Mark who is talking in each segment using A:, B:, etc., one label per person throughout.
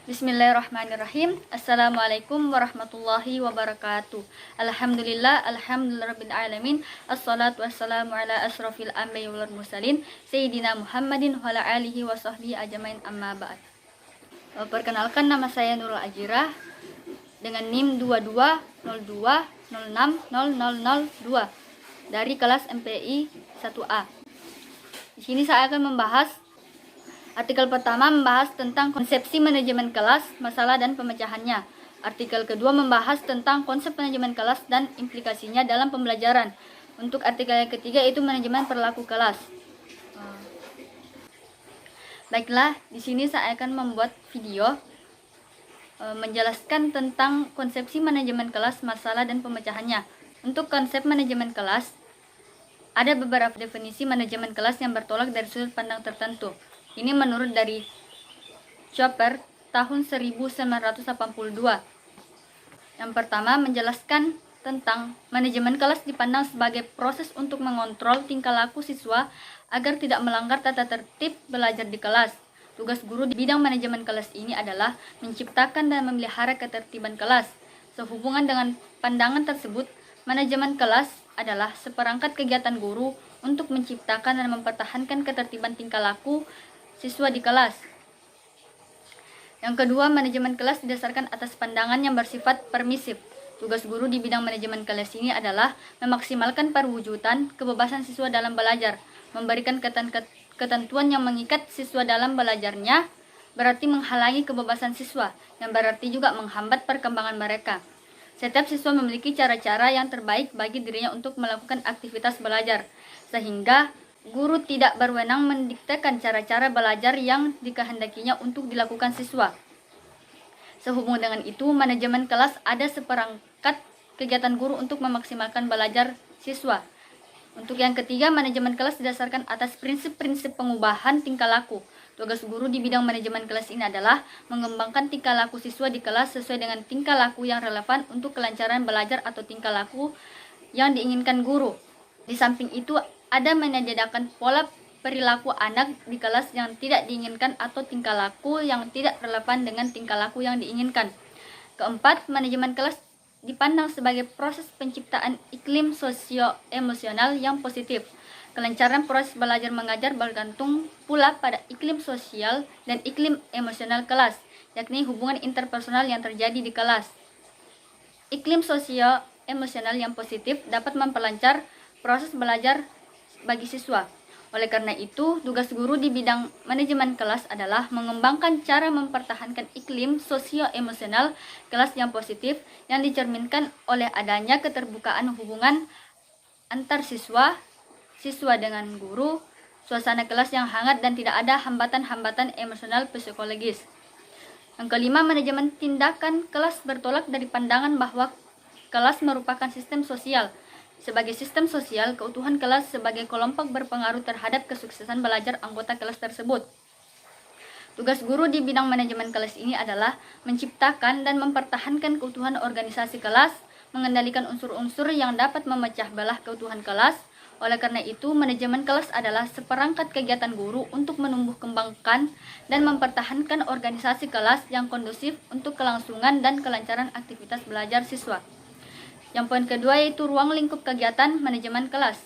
A: Bismillahirrahmanirrahim. Assalamualaikum warahmatullahi wabarakatuh. Alhamdulillahirabbil alamin. Assalatu wassalamu ala asrofil anbiya'i wal mursalin Sayyidina Muhammadin wa ala alihi wa sahbihi ajmain, amma ba'd. Perkenalkan, nama saya Nurul Ajirah dengan NIM 2202060002 dari kelas MPI 1A. Di sini saya akan membahas artikel pertama, membahas tentang konsepsi manajemen kelas, masalah dan pemecahannya. Artikel kedua membahas tentang konsep manajemen kelas dan implikasinya dalam pembelajaran. Untuk artikel yang ketiga itu manajemen perilaku kelas. Baiklah, di sini saya akan membuat video menjelaskan tentang konsepsi manajemen kelas, masalah dan pemecahannya. Untuk konsep manajemen kelas, ada beberapa definisi manajemen kelas yang bertolak dari sudut pandang tertentu. Ini menurut dari Chopper tahun 1982. Yang pertama, menjelaskan tentang manajemen kelas dipandang sebagai proses untuk mengontrol tingkah laku siswa agar tidak melanggar tata tertib belajar di kelas. Tugas guru di bidang manajemen kelas ini adalah menciptakan dan memelihara ketertiban kelas. Sehubungan dengan pandangan tersebut, manajemen kelas adalah seperangkat kegiatan guru untuk menciptakan dan mempertahankan ketertiban tingkah laku siswa di kelas. Yang kedua, manajemen kelas didasarkan atas pandangan yang bersifat permisif. Tugas guru di bidang manajemen kelas ini adalah memaksimalkan perwujudan kebebasan siswa dalam belajar, memberikan ketentuan yang mengikat siswa dalam belajarnya, berarti menghalangi kebebasan siswa, yang berarti juga menghambat perkembangan mereka. Setiap siswa memiliki cara-cara yang terbaik bagi dirinya untuk melakukan aktivitas belajar, sehingga guru tidak berwenang mendiktekan cara-cara belajar yang dikehendakinya untuk dilakukan siswa. Sehubungan dengan itu, manajemen kelas ada seperangkat kegiatan guru untuk memaksimalkan belajar siswa. Untuk yang ketiga, manajemen kelas didasarkan atas prinsip-prinsip pengubahan tingkah laku. Tugas guru di bidang manajemen kelas ini adalah mengembangkan tingkah laku siswa di kelas sesuai dengan tingkah laku yang relevan untuk kelancaran belajar atau tingkah laku yang diinginkan guru. Di samping itu, ada menyediakan pola perilaku anak di kelas yang tidak diinginkan atau tingkah laku yang tidak relevan dengan tingkah laku yang diinginkan. Keempat, manajemen kelas dipandang sebagai proses penciptaan iklim sosio-emosional yang positif. Kelancaran proses belajar mengajar bergantung pula pada iklim sosial dan iklim emosional kelas, yakni hubungan interpersonal yang terjadi di kelas. Iklim sosio-emosional yang positif dapat memperlancar proses belajar bagi siswa. Oleh karena itu, tugas guru di bidang manajemen kelas adalah mengembangkan cara mempertahankan iklim sosio-emosional kelas yang positif yang dicerminkan oleh adanya keterbukaan hubungan antar siswa dengan guru, suasana kelas yang hangat dan tidak ada hambatan-hambatan emosional psikologis. Yang kelima, manajemen tindakan kelas bertolak dari pandangan bahwa kelas merupakan sistem sosial. Sebagai sistem sosial, keutuhan kelas sebagai kelompok berpengaruh terhadap kesuksesan belajar anggota kelas tersebut. Tugas guru di bidang manajemen kelas ini adalah menciptakan dan mempertahankan keutuhan organisasi kelas, mengendalikan unsur-unsur yang dapat memecah belah keutuhan kelas. Oleh karena itu, manajemen kelas adalah seperangkat kegiatan guru untuk menumbuh kembangkan dan mempertahankan organisasi kelas yang kondusif untuk kelangsungan dan kelancaran aktivitas belajar siswa. Yang poin kedua yaitu ruang lingkup kegiatan manajemen kelas.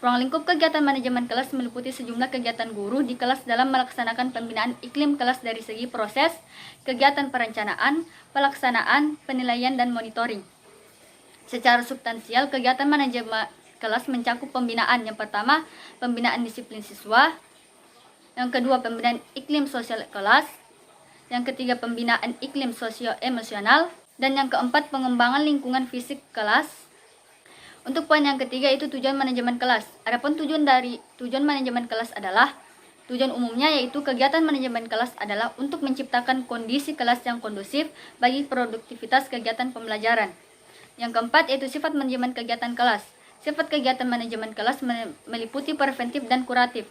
A: Ruang lingkup kegiatan manajemen kelas meliputi sejumlah kegiatan guru di kelas dalam melaksanakan pembinaan iklim kelas dari segi proses, kegiatan perencanaan, pelaksanaan, penilaian, dan monitoring. Secara substansial, kegiatan manajemen kelas mencakup pembinaan. Yang pertama, pembinaan disiplin siswa. Yang kedua, pembinaan iklim sosial kelas. Yang ketiga, pembinaan iklim sosio-emosional. Dan yang keempat, pengembangan lingkungan fisik kelas. Untuk poin yang ketiga itu tujuan manajemen kelas. Adapun tujuan manajemen kelas adalah tujuan umumnya yaitu kegiatan manajemen kelas adalah untuk menciptakan kondisi kelas yang kondusif bagi produktivitas kegiatan pembelajaran. Yang keempat yaitu sifat manajemen kegiatan kelas. Sifat kegiatan manajemen kelas meliputi preventif dan kuratif.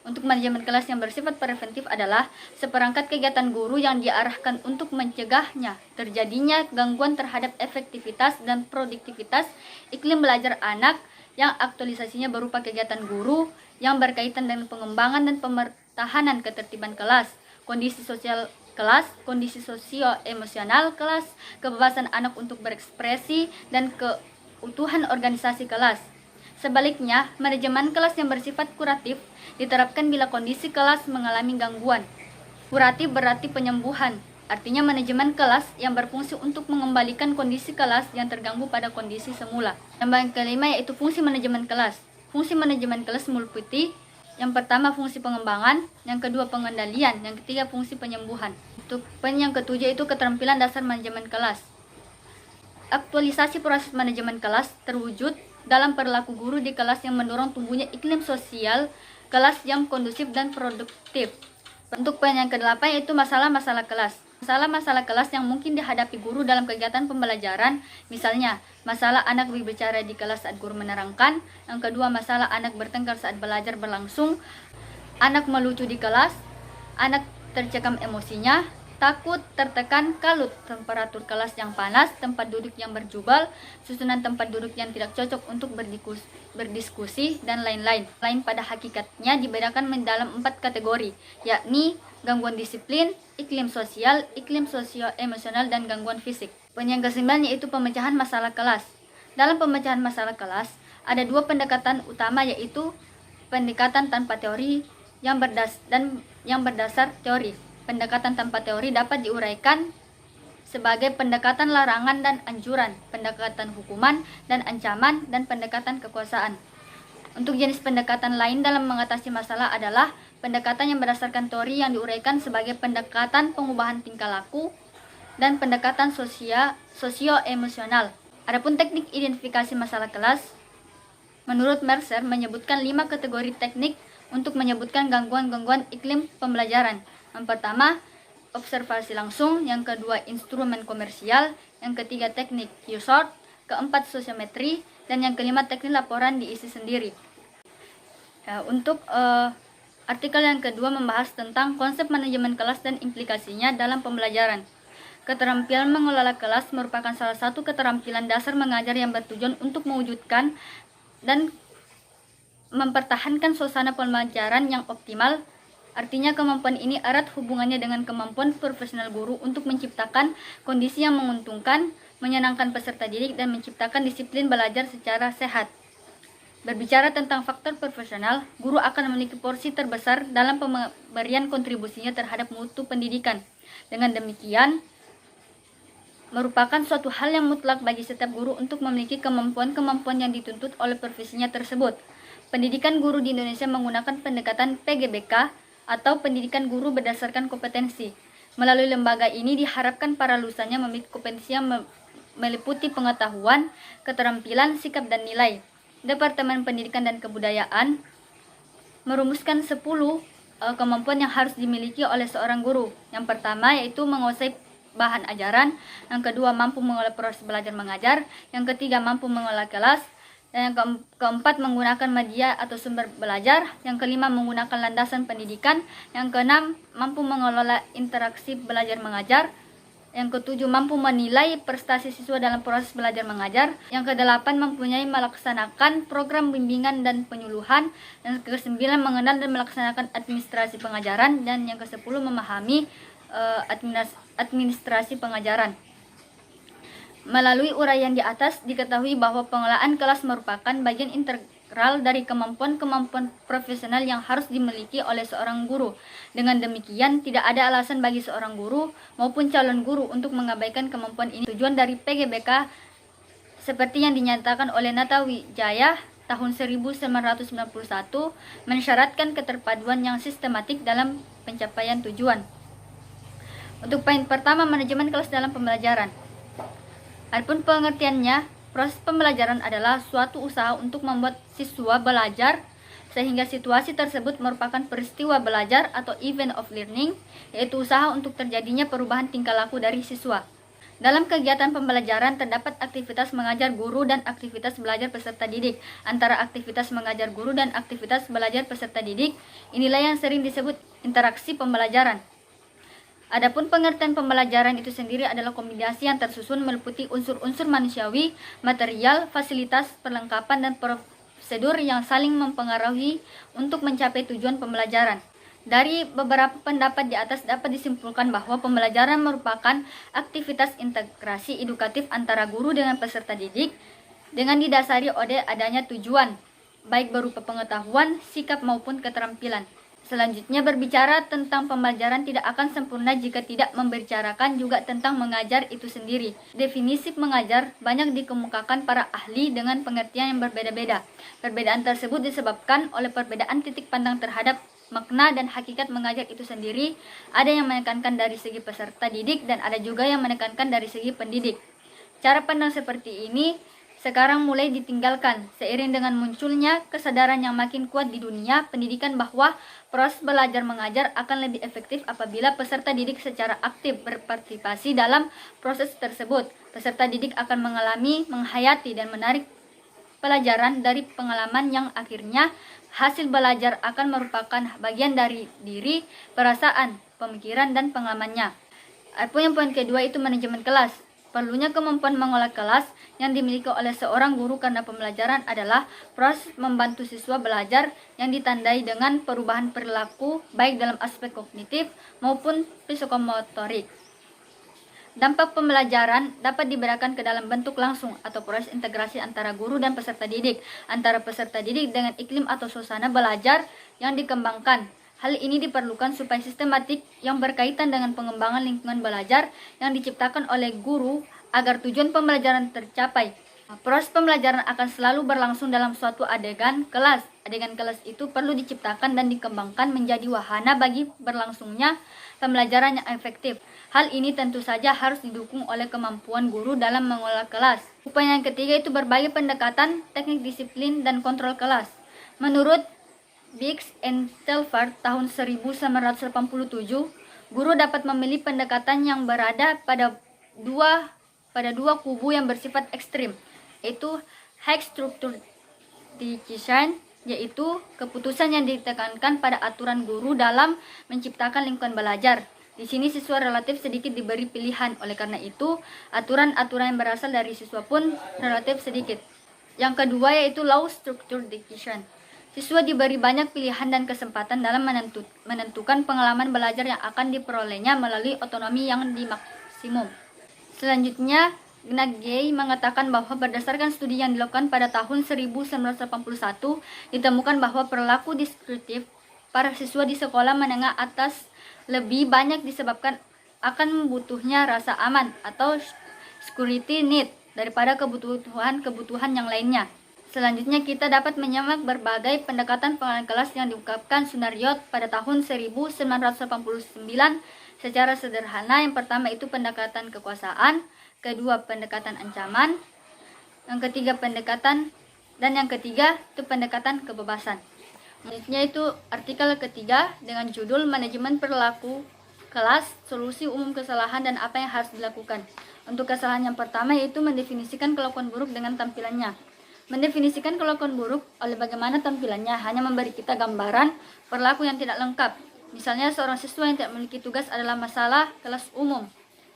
A: Untuk manajemen kelas yang bersifat preventif adalah seperangkat kegiatan guru yang diarahkan untuk mencegahnya terjadinya gangguan terhadap efektivitas dan produktivitas iklim belajar anak yang aktualisasinya berupa kegiatan guru yang berkaitan dengan pengembangan dan pemertahanan ketertiban kelas, kondisi sosial kelas, kondisi sosio-emosional kelas, kebebasan anak untuk berekspresi, dan keutuhan organisasi kelas. Sebaliknya, manajemen kelas yang bersifat kuratif diterapkan bila kondisi kelas mengalami gangguan. Kuratif berarti penyembuhan, artinya manajemen kelas yang berfungsi untuk mengembalikan kondisi kelas yang terganggu pada kondisi semula. Yang kelima yaitu fungsi manajemen kelas. Fungsi manajemen kelas meliputi yang pertama fungsi pengembangan, yang kedua pengendalian, yang ketiga fungsi penyembuhan. Untuk yang ketujuh itu keterampilan dasar manajemen kelas. Aktualisasi proses manajemen kelas terwujud dalam perilaku guru di kelas yang mendorong tumbuhnya iklim sosial kelas yang kondusif dan produktif. Untuk poin yang ke-8 yaitu masalah-masalah kelas. Masalah-masalah kelas yang mungkin dihadapi guru dalam kegiatan pembelajaran, misalnya masalah anak berbicara di kelas saat guru menerangkan, yang kedua masalah anak bertengkar saat belajar berlangsung, anak melucu di kelas, anak tercekam emosinya, takut, tertekan, kalut, temperatur kelas yang panas, tempat duduk yang berjubel, susunan tempat duduk yang tidak cocok untuk berdiskusi, dan lain-lain. Lain pada hakikatnya dibedakan dalam 4 kategori, yakni gangguan disiplin, iklim sosio-emosional, dan gangguan fisik. Poin yang ke-9 yaitu pemecahan masalah kelas. Dalam pemecahan masalah kelas, ada 2 pendekatan utama yaitu pendekatan tanpa teori yang berdasar teori. Pendekatan tanpa teori dapat diuraikan sebagai pendekatan larangan dan anjuran, pendekatan hukuman dan ancaman, dan pendekatan kekuasaan. Untuk jenis pendekatan lain dalam mengatasi masalah adalah pendekatan yang berdasarkan teori yang diuraikan sebagai pendekatan pengubahan tingkah laku dan pendekatan sosio-emosional. Adapun teknik identifikasi masalah kelas, menurut Mercer menyebutkan 5 kategori teknik untuk menyebutkan gangguan-gangguan iklim pembelajaran. Yang pertama, observasi langsung, yang kedua, instrumen komersial, yang ketiga, teknik Q-sort, keempat, sosiometri, dan yang kelima, teknik laporan diisi sendiri. Untuk artikel yang kedua membahas tentang konsep manajemen kelas dan implikasinya dalam pembelajaran. Keterampilan mengelola kelas merupakan salah satu keterampilan dasar mengajar yang bertujuan untuk mewujudkan dan mempertahankan suasana pembelajaran yang optimal. Artinya kemampuan ini erat hubungannya dengan kemampuan profesional guru untuk menciptakan kondisi yang menguntungkan, menyenangkan peserta didik, dan menciptakan disiplin belajar secara sehat. Berbicara tentang faktor profesional, guru akan memiliki porsi terbesar dalam pemberian kontribusinya terhadap mutu pendidikan. Dengan demikian, merupakan suatu hal yang mutlak bagi setiap guru untuk memiliki kemampuan-kemampuan yang dituntut oleh profesinya tersebut. Pendidikan guru di Indonesia menggunakan pendekatan PGBK, atau pendidikan guru berdasarkan kompetensi. Melalui lembaga ini diharapkan para lulusannya memiliki kompetensi yang meliputi pengetahuan, keterampilan, sikap, dan nilai. Departemen Pendidikan dan Kebudayaan merumuskan 10 kemampuan yang harus dimiliki oleh seorang guru. Yang pertama yaitu menguasai bahan ajaran, yang kedua mampu mengolah proses belajar mengajar, yang ketiga mampu mengolah kelas, dan yang keempat menggunakan media atau sumber belajar, yang kelima menggunakan landasan pendidikan, yang keenam mampu mengelola interaksi belajar mengajar, yang ketujuh mampu menilai prestasi siswa dalam proses belajar mengajar, yang kedelapan mempunyai melaksanakan program bimbingan dan penyuluhan, yang kesembilan mengenal dan melaksanakan administrasi pengajaran, dan yang kesepuluh memahami administrasi pengajaran. Melalui uraian di atas, diketahui bahwa pengelolaan kelas merupakan bagian integral dari kemampuan-kemampuan profesional yang harus dimiliki oleh seorang guru. Dengan demikian, tidak ada alasan bagi seorang guru maupun calon guru untuk mengabaikan kemampuan ini. Tujuan dari PGBK seperti yang dinyatakan oleh Nata Wijaya tahun 1991 mensyaratkan keterpaduan yang sistematik dalam pencapaian tujuan. Untuk poin pertama, manajemen kelas dalam pembelajaran. Adapun pengertiannya, proses pembelajaran adalah suatu usaha untuk membuat siswa belajar sehingga situasi tersebut merupakan peristiwa belajar atau event of learning, yaitu usaha untuk terjadinya perubahan tingkah laku dari siswa. Dalam kegiatan pembelajaran terdapat aktivitas mengajar guru dan aktivitas belajar peserta didik. Antara aktivitas mengajar guru dan aktivitas belajar peserta didik, inilah yang sering disebut interaksi pembelajaran. Adapun pengertian pembelajaran itu sendiri adalah kombinasi yang tersusun meliputi unsur-unsur manusiawi, material, fasilitas, perlengkapan, dan prosedur yang saling mempengaruhi untuk mencapai tujuan pembelajaran. Dari beberapa pendapat di atas dapat disimpulkan bahwa pembelajaran merupakan aktivitas integrasi edukatif antara guru dengan peserta didik dengan didasari oleh adanya tujuan, baik berupa pengetahuan, sikap maupun keterampilan. Selanjutnya berbicara tentang pembelajaran tidak akan sempurna jika tidak membicarakan juga tentang mengajar itu sendiri. Definisi mengajar banyak dikemukakan para ahli dengan pengertian yang berbeda-beda. Perbedaan tersebut disebabkan oleh perbedaan titik pandang terhadap makna dan hakikat mengajar itu sendiri. Ada yang menekankan dari segi peserta didik dan ada juga yang menekankan dari segi pendidik. Cara pandang seperti ini sekarang mulai ditinggalkan seiring dengan munculnya kesadaran yang makin kuat di dunia pendidikan bahwa proses belajar mengajar akan lebih efektif apabila peserta didik secara aktif berpartisipasi dalam proses tersebut. Peserta didik akan mengalami, menghayati, dan menarik pelajaran dari pengalaman yang akhirnya hasil belajar akan merupakan bagian dari diri, perasaan, pemikiran, dan pengalamannya. Adapun yang poin kedua itu manajemen kelas. Perlunya kemampuan mengolah kelas yang dimiliki oleh seorang guru karena pembelajaran adalah proses membantu siswa belajar yang ditandai dengan perubahan perilaku baik dalam aspek kognitif maupun psikomotorik. Dampak pembelajaran dapat dibedakan ke dalam bentuk langsung atau proses integrasi antara guru dan peserta didik, antara peserta didik dengan iklim atau suasana belajar yang dikembangkan. Hal ini diperlukan supaya sistematik yang berkaitan dengan pengembangan lingkungan belajar yang diciptakan oleh guru agar tujuan pembelajaran tercapai. Proses pembelajaran akan selalu berlangsung dalam suatu adegan kelas. Adegan kelas itu perlu diciptakan dan dikembangkan menjadi wahana bagi berlangsungnya pembelajaran yang efektif. Hal ini tentu saja harus didukung oleh kemampuan guru dalam mengelola kelas. Upaya yang ketiga itu berbagai pendekatan, teknik disiplin, dan kontrol kelas. Menurut Biggs and Telford tahun 1987, guru dapat memilih pendekatan yang berada pada dua kubu yang bersifat ekstrim, yaitu high structure decision, yaitu keputusan yang ditekankan pada aturan guru dalam menciptakan lingkungan belajar. Di sini siswa relatif sedikit diberi pilihan, oleh karena itu aturan-aturan yang berasal dari siswa pun relatif sedikit. Yang kedua yaitu low structure decision. Siswa diberi banyak pilihan dan kesempatan dalam menentukan pengalaman belajar yang akan diperolehnya melalui otonomi yang dimaksimum. Selanjutnya, Gnagey mengatakan bahwa berdasarkan studi yang dilakukan pada tahun 1981, ditemukan bahwa perilaku deskriptif para siswa di sekolah menengah atas lebih banyak disebabkan akan membutuhnya rasa aman atau security need daripada kebutuhan yang lainnya. Selanjutnya kita dapat menyimak berbagai pendekatan pengenalan kelas yang diungkapkan Sunaryot pada tahun 1989 secara sederhana. Yang pertama itu pendekatan kekuasaan, kedua pendekatan ancaman, yang ketiga pendekatan, dan yang ketiga itu pendekatan kebebasan. Selanjutnya itu artikel ketiga dengan judul Manajemen Perilaku Kelas, Solusi Umum Kesalahan dan Apa yang Harus Dilakukan. Untuk kesalahan yang pertama yaitu mendefinisikan kelakuan buruk dengan tampilannya. Mendefinisikan kelakuan buruk oleh bagaimana tampilannya hanya memberi kita gambaran perilaku yang tidak lengkap. Misalnya seorang siswa yang tidak memiliki tugas adalah masalah kelas umum.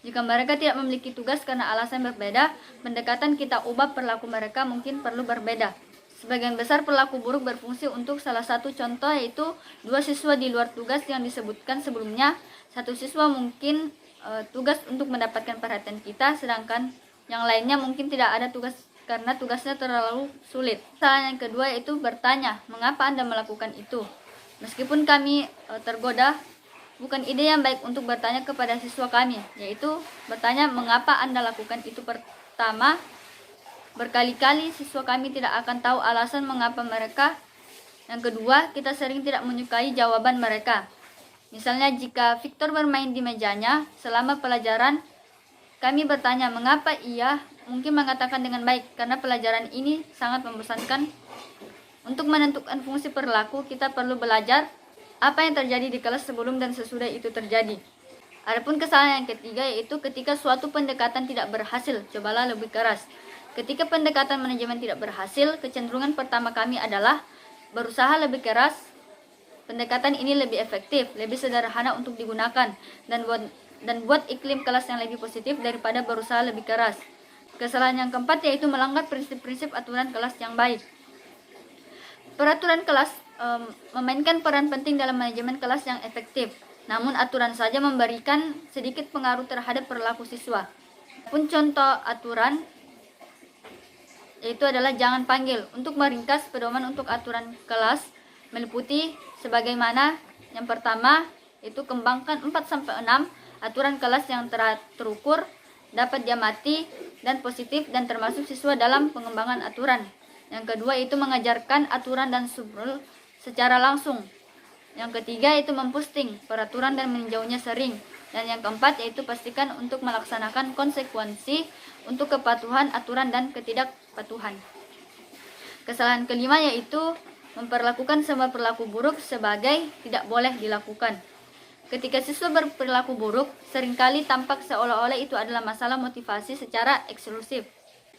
A: Jika mereka tidak memiliki tugas karena alasan berbeda, pendekatan kita ubah perilaku mereka mungkin perlu berbeda. Sebagian besar perilaku buruk berfungsi untuk salah satu contoh yaitu dua siswa di luar tugas yang disebutkan sebelumnya. Satu siswa mungkin tugas untuk mendapatkan perhatian kita, sedangkan yang lainnya mungkin tidak ada tugas karena tugasnya terlalu sulit. Salah yang kedua yaitu bertanya, mengapa Anda melakukan itu? Meskipun kami tergoda, bukan ide yang baik untuk bertanya kepada siswa kami, yaitu bertanya mengapa Anda lakukan itu. Pertama, berkali-kali siswa kami tidak akan tahu alasan mengapa mereka. Yang kedua, kita sering tidak menyukai jawaban mereka. Misalnya jika Victor bermain di mejanya selama pelajaran, kami bertanya mengapa ia mungkin mengatakan dengan baik, karena pelajaran ini sangat membosankan. Untuk menentukan fungsi perilaku, kita perlu belajar apa yang terjadi di kelas sebelum dan sesudah itu terjadi. Adapun kesalahan yang ketiga yaitu ketika suatu pendekatan tidak berhasil, cobalah lebih keras. Ketika pendekatan manajemen tidak berhasil, kecenderungan pertama kami adalah berusaha lebih keras. Pendekatan ini lebih efektif, lebih sederhana untuk digunakan, dan buat iklim kelas yang lebih positif daripada berusaha lebih keras. Kesalahan yang keempat yaitu melanggar prinsip-prinsip aturan kelas yang baik. Peraturan kelas memainkan peran penting dalam manajemen kelas yang efektif. Namun aturan saja memberikan sedikit pengaruh terhadap perilaku siswa. Pun contoh aturan yaitu adalah jangan panggil. Untuk meringkas, pedoman untuk aturan kelas meliputi sebagaimana yang pertama itu kembangkan 4-6 aturan kelas yang terukur, dapat diamati dan positif dan termasuk siswa dalam pengembangan aturan. Yang kedua itu mengajarkan aturan dan subrul secara langsung. Yang ketiga itu memposting peraturan dan meninjaunya sering. Dan yang keempat yaitu pastikan untuk melaksanakan konsekuensi untuk kepatuhan aturan dan ketidakpatuhan. Kesalahan kelima yaitu memperlakukan semua perilaku buruk sebagai tidak boleh dilakukan. Ketika siswa berperilaku buruk, seringkali tampak seolah-olah itu adalah masalah motivasi secara eksklusif.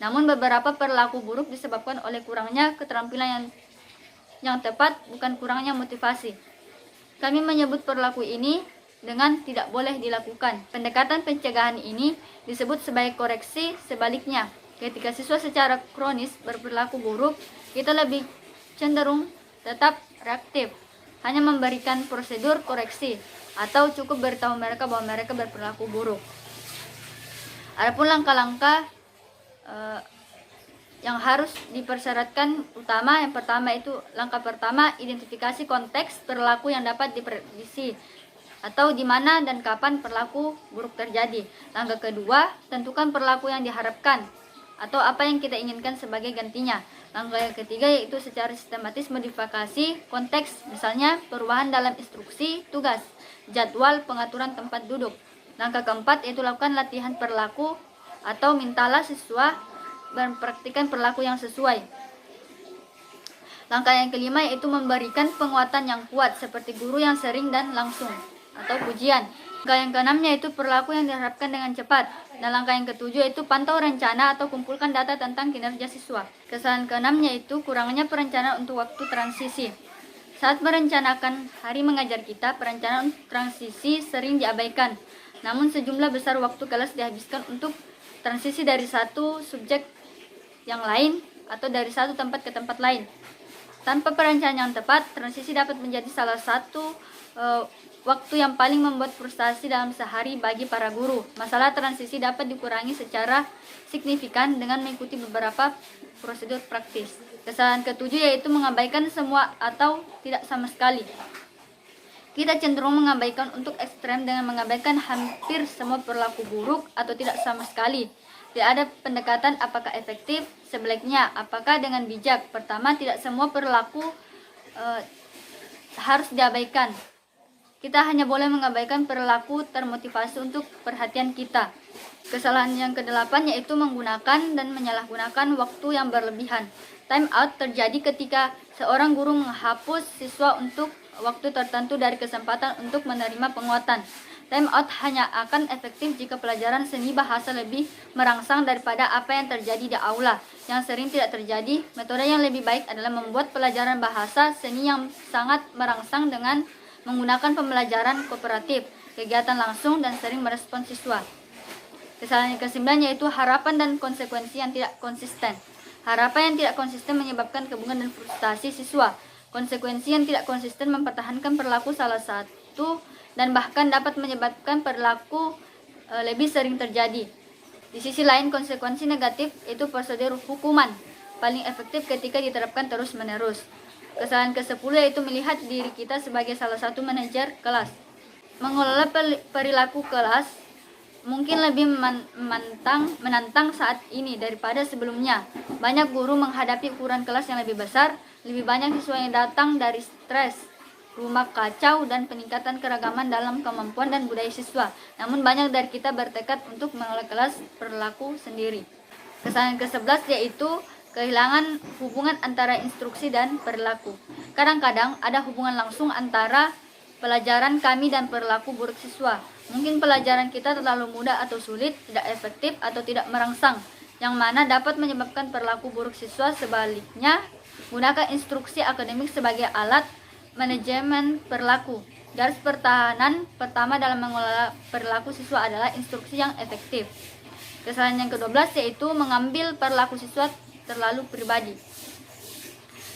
A: Namun beberapa perilaku buruk disebabkan oleh kurangnya keterampilan yang tepat, bukan kurangnya motivasi. Kami menyebut perilaku ini dengan tidak boleh dilakukan. Pendekatan pencegahan ini disebut sebagai koreksi. Sebaliknya, ketika siswa secara kronis berperilaku buruk, kita lebih cenderung tetap reaktif, hanya memberikan prosedur koreksi, atau cukup beritahu mereka bahwa mereka berperilaku buruk. Adapun langkah-langkah yang harus dipersyaratkan utama, yang pertama itu langkah pertama, identifikasi konteks perilaku yang dapat diprediksi atau di mana dan kapan perilaku buruk terjadi. Langkah kedua, tentukan perilaku yang diharapkan atau apa yang kita inginkan sebagai gantinya. Langkah yang ketiga yaitu secara sistematis modifikasi konteks, misalnya perubahan dalam instruksi, tugas, jadwal, pengaturan tempat duduk. Langkah keempat yaitu lakukan latihan perilaku atau mintalah siswa mempraktikkan perilaku yang sesuai. Langkah yang kelima yaitu memberikan penguatan yang kuat seperti guru yang sering dan langsung atau pujian. Langkah yang keenam yaitu perilaku yang diharapkan dengan cepat. Dan langkah yang ketujuh yaitu pantau rencana atau kumpulkan data tentang kinerja siswa. Kesalahan keenam yaitu kurangnya perencanaan untuk waktu transisi. Saat merencanakan hari mengajar kita, perencanaan transisi sering diabaikan. Namun sejumlah besar waktu kelas dihabiskan untuk transisi dari satu subjek yang lain atau dari satu tempat ke tempat lain. Tanpa perencanaan yang tepat, transisi dapat menjadi salah satu waktu yang paling membuat frustasi dalam sehari bagi para guru. Masalah transisi dapat dikurangi secara signifikan dengan mengikuti beberapa prosedur praktis. Kesalahan ketujuh yaitu mengabaikan semua atau tidak sama sekali. Kita cenderung mengabaikan untuk ekstrem dengan mengabaikan hampir semua perilaku buruk atau tidak sama sekali. Tidak ada pendekatan apakah efektif, sebaliknya apakah dengan bijak. Pertama, tidak semua perilaku harus diabaikan. Kita hanya boleh mengabaikan perilaku termotivasi untuk perhatian kita. Kesalahan yang kedelapan yaitu menggunakan dan menyalahgunakan waktu yang berlebihan. Time out terjadi ketika seorang guru menghapus siswa untuk waktu tertentu dari kesempatan untuk menerima penguatan. Time out hanya akan efektif jika pelajaran seni bahasa lebih merangsang daripada apa yang terjadi di aula, yang sering tidak terjadi. Metode yang lebih baik adalah membuat pelajaran bahasa seni yang sangat merangsang dengan menggunakan pembelajaran kooperatif, kegiatan langsung, dan sering merespon siswa. Kesalahan yang ke-9 yaitu harapan dan konsekuensi yang tidak konsisten. Harapan yang tidak konsisten menyebabkan kebingungan dan frustasi siswa. Konsekuensi yang tidak konsisten mempertahankan perilaku salah satu dan bahkan dapat menyebabkan perilaku lebih sering terjadi. Di sisi lain, konsekuensi negatif itu prosedur hukuman paling efektif ketika diterapkan terus-menerus. Kesalahan ke-10 yaitu melihat diri kita sebagai salah satu manajer kelas. Mengelola perilaku kelas mungkin lebih menantang saat ini daripada sebelumnya. Banyak guru menghadapi ukuran kelas yang lebih besar, lebih banyak siswa yang datang dari stres, rumah kacau, dan peningkatan keragaman dalam kemampuan dan budaya siswa. Namun banyak dari kita bertekad untuk mengelola kelas perilaku sendiri. Kesalahan ke-11 yaitu kehilangan hubungan antara instruksi dan perilaku. Kadang-kadang ada hubungan langsung antara pelajaran kami dan perilaku buruk siswa. Mungkin pelajaran kita terlalu mudah atau sulit, tidak efektif atau tidak merangsang, yang mana dapat menyebabkan perilaku buruk siswa. Sebaliknya, gunakan instruksi akademik sebagai alat manajemen perilaku. Garis pertahanan pertama dalam mengelola perilaku siswa adalah instruksi yang efektif. Kesalahan yang ke-12 yaitu mengambil perilaku siswa terlalu pribadi.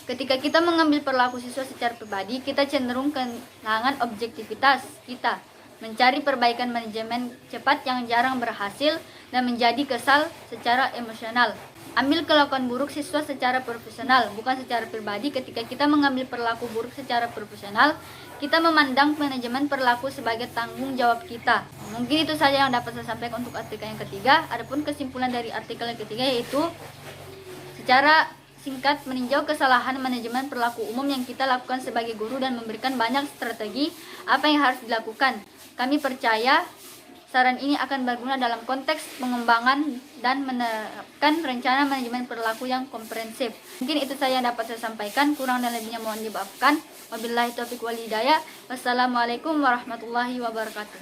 A: Ketika kita mengambil perilaku siswa secara pribadi, kita cenderung kehilangan objektivitas kita, mencari perbaikan manajemen cepat yang jarang berhasil, dan menjadi kesal secara emosional. Ambil kelakuan buruk siswa secara profesional, bukan secara pribadi. Ketika kita mengambil perilaku buruk secara profesional, kita memandang manajemen perilaku sebagai tanggung jawab kita. Mungkin itu saja yang dapat saya sampaikan untuk artikel yang ketiga. Adapun kesimpulan dari artikel yang ketiga yaitu secara singkat meninjau kesalahan manajemen perilaku umum yang kita lakukan sebagai guru dan memberikan banyak strategi apa yang harus dilakukan. Kami percaya saran ini akan berguna dalam konteks pengembangan dan menerapkan rencana manajemen perilaku yang komprehensif. Mungkin itu saja yang dapat saya sampaikan, kurang dan lebihnya mohon dimaafkan. Wabillahi taufiq wal hidayah. Wassalamualaikum warahmatullahi wabarakatuh.